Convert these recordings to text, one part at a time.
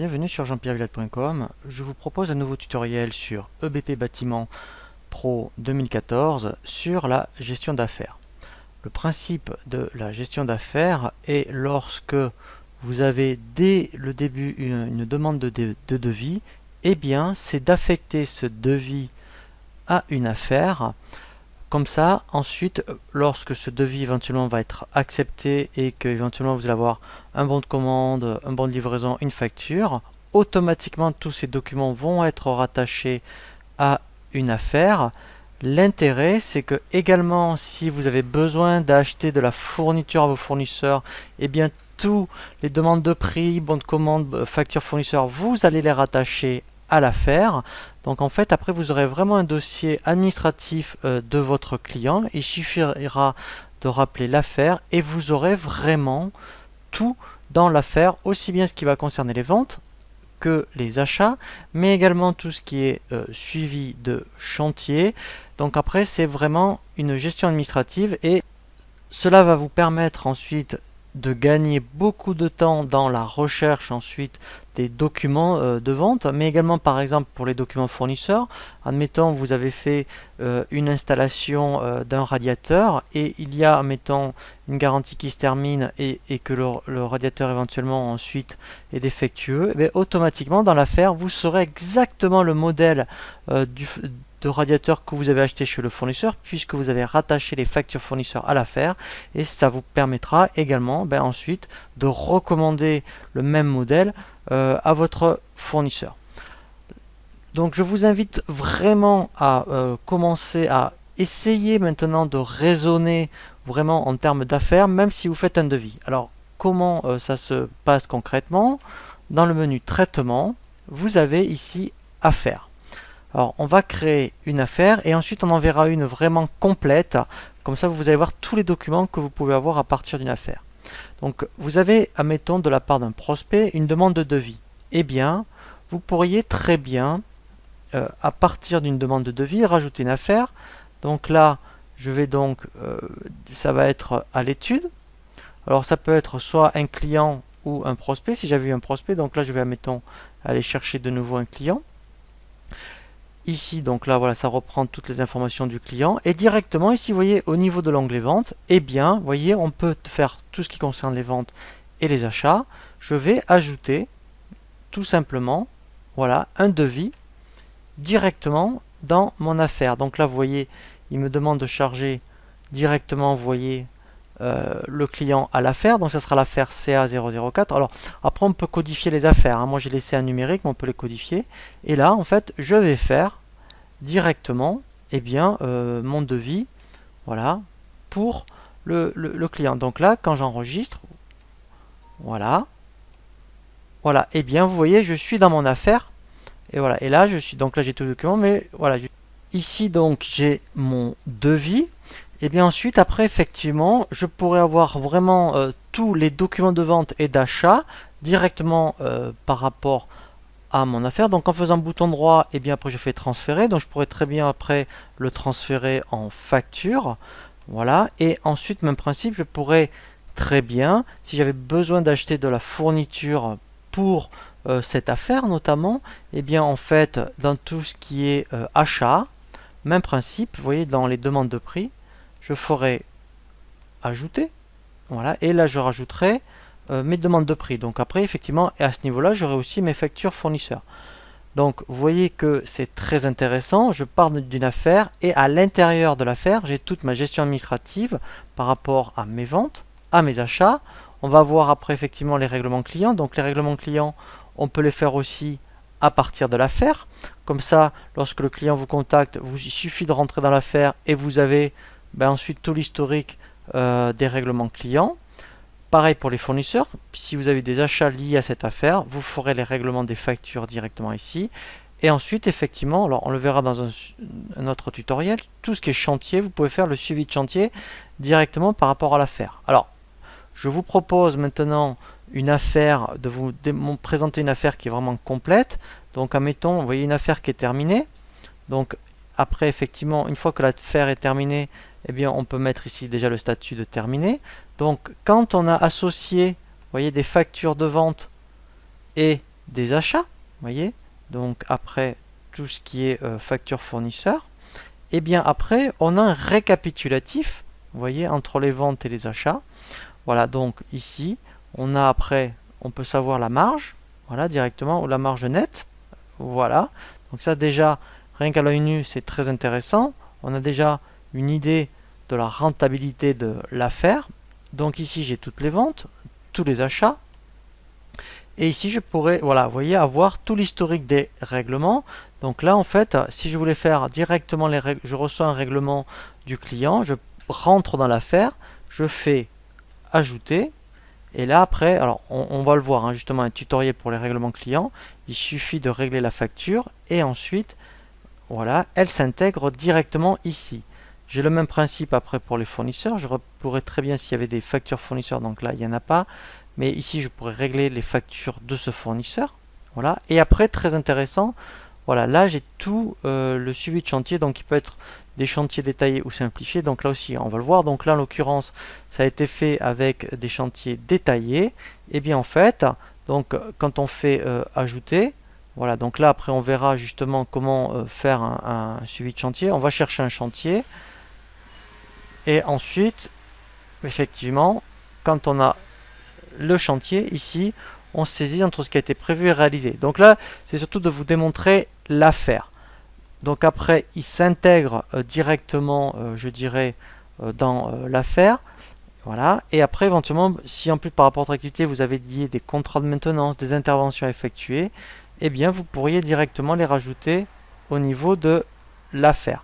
Bienvenue sur jeanpierrevillade.com. Je vous propose un nouveau tutoriel sur EBP Bâtiment Pro 2014 sur la gestion d'affaires. Le principe de la gestion d'affaires est lorsque vous avez dès le début une demande de devis, eh bien c'est d'affecter ce devis à une affaire. Comme ça, ensuite, lorsque ce devis éventuellement va être accepté et que éventuellement vous allez avoir un bon de commande, un bon de livraison, une facture, automatiquement tous ces documents vont être rattachés à une affaire. L'intérêt, c'est que également, si vous avez besoin d'acheter de la fourniture à vos fournisseurs, eh bien tous les demandes de prix, bons de commande, factures fournisseurs, vous allez les rattacher à l'affaire. Donc en fait, après vous aurez vraiment un dossier administratif de votre client. Il suffira de rappeler l'affaire et vous aurez vraiment tout dans l'affaire, aussi bien ce qui va concerner les ventes que les achats, mais également tout ce qui est suivi de chantier. Donc après, c'est vraiment une gestion administrative et cela va vous permettre ensuite de gagner beaucoup de temps dans la recherche ensuite des documents de vente, mais également par exemple pour les documents fournisseurs. Admettons vous avez fait une installation d'un radiateur et il y a admettons une garantie qui se termine et que le radiateur éventuellement ensuite est défectueux, et automatiquement dans l'affaire vous saurez exactement le modèle de radiateur que vous avez acheté chez le fournisseur, puisque vous avez rattaché les factures fournisseurs à l'affaire, et ça vous permettra également ensuite de recommander le même modèle à votre fournisseur. Donc je vous invite vraiment à commencer à essayer maintenant de raisonner vraiment en termes d'affaires, même si vous faites un devis. Alors comment ça se passe concrètement? Dans le menu traitement, vous avez ici affaires. Alors on va créer une affaire et ensuite on en verra une vraiment complète. Comme ça vous allez voir tous les documents que vous pouvez avoir à partir d'une affaire. Donc vous avez, admettons, de la part d'un prospect, une demande de devis. Eh bien, vous pourriez très bien, à partir d'une demande de devis, rajouter une affaire. Donc là, je vais donc, ça va être à l'étude. Alors ça peut être soit un client ou un prospect. Si j'avais eu un prospect, donc là je vais, admettons, aller chercher de nouveau un client. Ici, donc là, voilà, ça reprend toutes les informations du client. Et directement, ici, vous voyez, au niveau de l'onglet vente, eh bien, vous voyez, on peut faire tout ce qui concerne les ventes et les achats. Je vais ajouter, tout simplement, voilà, un devis directement dans mon affaire. Donc là, vous voyez, il me demande de charger directement, vous voyez, le client à l'affaire. Donc ça sera l'affaire CA004. Alors, après, on peut codifier les affaires. Hein. Moi, j'ai laissé un numérique, mais on peut les codifier. Et là, en fait, je vais faire directement mon devis, voilà, pour le client. Donc là, quand j'enregistre, voilà, et bien vous voyez, je suis dans mon affaire, et voilà, et là je suis, donc là j'ai tout le document, mais voilà, ici donc j'ai mon devis, et bien ensuite après effectivement, je pourrais avoir vraiment tous les documents de vente et d'achat directement par rapport à mon affaire. Donc en faisant bouton droit, et bien après je fais transférer, donc je pourrais très bien après le transférer en facture, voilà, et ensuite même principe, je pourrais très bien, si j'avais besoin d'acheter de la fourniture pour cette affaire notamment, et bien en fait dans tout ce qui est achat, même principe, vous voyez dans les demandes de prix, je ferai ajouter, voilà, et là je rajouterai mes demandes de prix. Donc après, effectivement, et à ce niveau-là, j'aurai aussi mes factures fournisseurs. Donc vous voyez que c'est très intéressant. Je pars d'une affaire et à l'intérieur de l'affaire, j'ai toute ma gestion administrative par rapport à mes ventes, à mes achats. On va voir après effectivement les règlements clients. Donc les règlements clients, on peut les faire aussi à partir de l'affaire. Comme ça, lorsque le client vous contacte, il suffit de rentrer dans l'affaire et vous avez ensuite tout l'historique des règlements clients. Pareil pour les fournisseurs, si vous avez des achats liés à cette affaire, vous ferez les règlements des factures directement ici. Et ensuite, effectivement, alors on le verra dans un autre tutoriel, tout ce qui est chantier, vous pouvez faire le suivi de chantier directement par rapport à l'affaire. Alors, je vous propose maintenant une affaire, de vous présenter une affaire qui est vraiment complète. Donc, admettons, vous voyez une affaire qui est terminée. Donc, après, effectivement, une fois que l'affaire est terminée, eh bien, on peut mettre ici déjà le statut de terminé. Donc, quand on a associé, vous voyez, des factures de vente et des achats, voyez, donc après tout ce qui est facture fournisseur. Et bien après, on a un récapitulatif, vous voyez, entre les ventes et les achats. Voilà, donc ici, on a après, on peut savoir la marge, voilà, directement, ou la marge nette. Voilà, donc ça déjà, rien qu'à l'œil nu, c'est très intéressant. On a déjà une idée de la rentabilité de l'affaire. Donc ici, j'ai toutes les ventes, tous les achats. Et ici, je pourrais, voilà, vous voyez, avoir tout l'historique des règlements. Donc là, en fait, si je voulais faire directement les règles, je reçois un règlement du client, je rentre dans l'affaire, je fais ajouter. Et là, après, alors on va le voir, hein, justement, un tutoriel pour les règlements clients. Il suffit de régler la facture et ensuite, voilà, elle s'intègre directement ici. J'ai le même principe après pour les fournisseurs. Je pourrais très bien s'il y avait des factures fournisseurs, donc là, il n'y en a pas. Mais ici, je pourrais régler les factures de ce fournisseur. Voilà. Et après, très intéressant, voilà, là, j'ai tout le suivi de chantier. Donc, il peut être des chantiers détaillés ou simplifiés. Donc là aussi, on va le voir. Donc là, en l'occurrence, ça a été fait avec des chantiers détaillés. Et bien, en fait, donc, quand on fait ajouter, voilà, donc là, après, on verra justement comment faire un suivi de chantier. On va chercher un chantier. Et ensuite, effectivement, quand on a le chantier, ici, on saisit entre ce qui a été prévu et réalisé. Donc là, c'est surtout de vous démontrer l'affaire. Donc après, il s'intègre directement, je dirais, dans l'affaire. Voilà. Et après, éventuellement, si en plus par rapport à votre activité, vous avez dit des contrats de maintenance, des interventions effectuées, eh bien, vous pourriez directement les rajouter au niveau de l'affaire.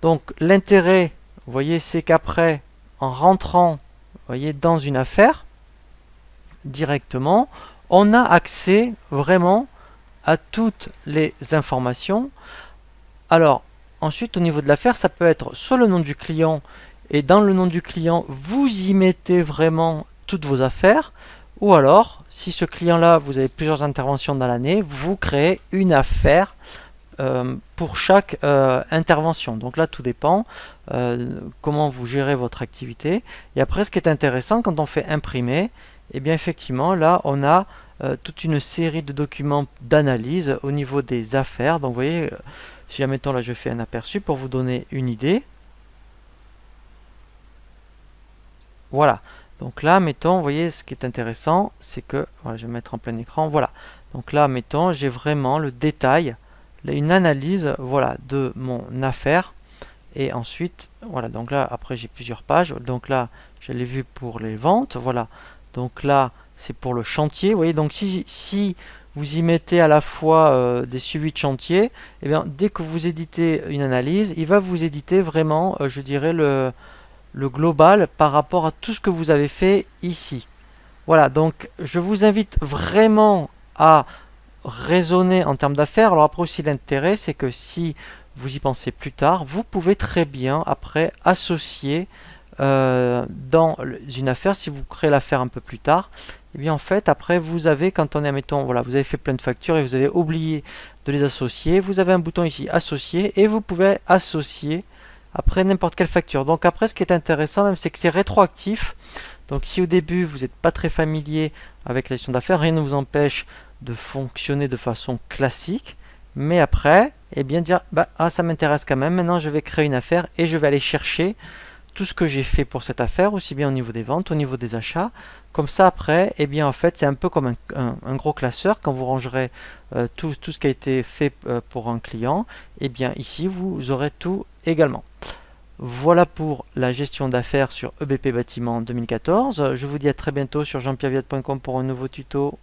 Donc l'intérêt, vous voyez, c'est qu'après, en rentrant, vous voyez, dans une affaire, directement, on a accès vraiment à toutes les informations. Alors, ensuite, au niveau de l'affaire, ça peut être soit le nom du client, et dans le nom du client, vous y mettez vraiment toutes vos affaires, ou alors, si ce client-là, vous avez plusieurs interventions dans l'année, vous créez une affaire pour chaque intervention. Donc là, tout dépend comment vous gérez votre activité. Et après, ce qui est intéressant, quand on fait imprimer, et bien effectivement, là, on a toute une série de documents d'analyse au niveau des affaires. Donc vous voyez, si admettons là, je fais un aperçu pour vous donner une idée. Voilà. Donc là, mettons, vous voyez, ce qui est intéressant, c'est que, voilà, je vais mettre en plein écran, voilà. Donc là, mettons, j'ai vraiment le détail, une analyse, voilà, de mon affaire. Et ensuite, voilà, donc là, après, j'ai plusieurs pages. Donc là, je l'ai vu pour les ventes, voilà. Donc là, c'est pour le chantier. Vous voyez, donc si vous y mettez à la fois des suivis de chantier, et bien, dès que vous éditez une analyse, il va vous éditer vraiment, je dirais, le global par rapport à tout ce que vous avez fait ici. Voilà, donc je vous invite vraiment à raisonner en termes d'affaires. Alors après aussi, l'intérêt, c'est que si vous y pensez plus tard, vous pouvez très bien après associer dans une affaire, si vous créez l'affaire un peu plus tard, et bien en fait après vous avez, quand on est, admettons, voilà, vous avez fait plein de factures et vous avez oublié de les associer, vous avez un bouton ici associer et vous pouvez associer après n'importe quelle facture. Donc après, ce qui est intéressant même, c'est que c'est rétroactif. Donc si au début vous n'êtes pas très familier avec la gestion d'affaires, rien ne vous empêche de fonctionner de façon classique. Mais après, eh bien dire, bah, ah, ça m'intéresse quand même, maintenant je vais créer une affaire et je vais aller chercher tout ce que j'ai fait pour cette affaire, aussi bien au niveau des ventes, au niveau des achats. Comme ça après, eh bien en fait c'est un peu comme un gros classeur. Quand vous rangerez tout ce qui a été fait pour un client, eh bien ici vous aurez tout également. Voilà pour la gestion d'affaires sur EBP Bâtiment 2014. Je vous dis à très bientôt sur jeanpierreviot.com pour un nouveau tuto.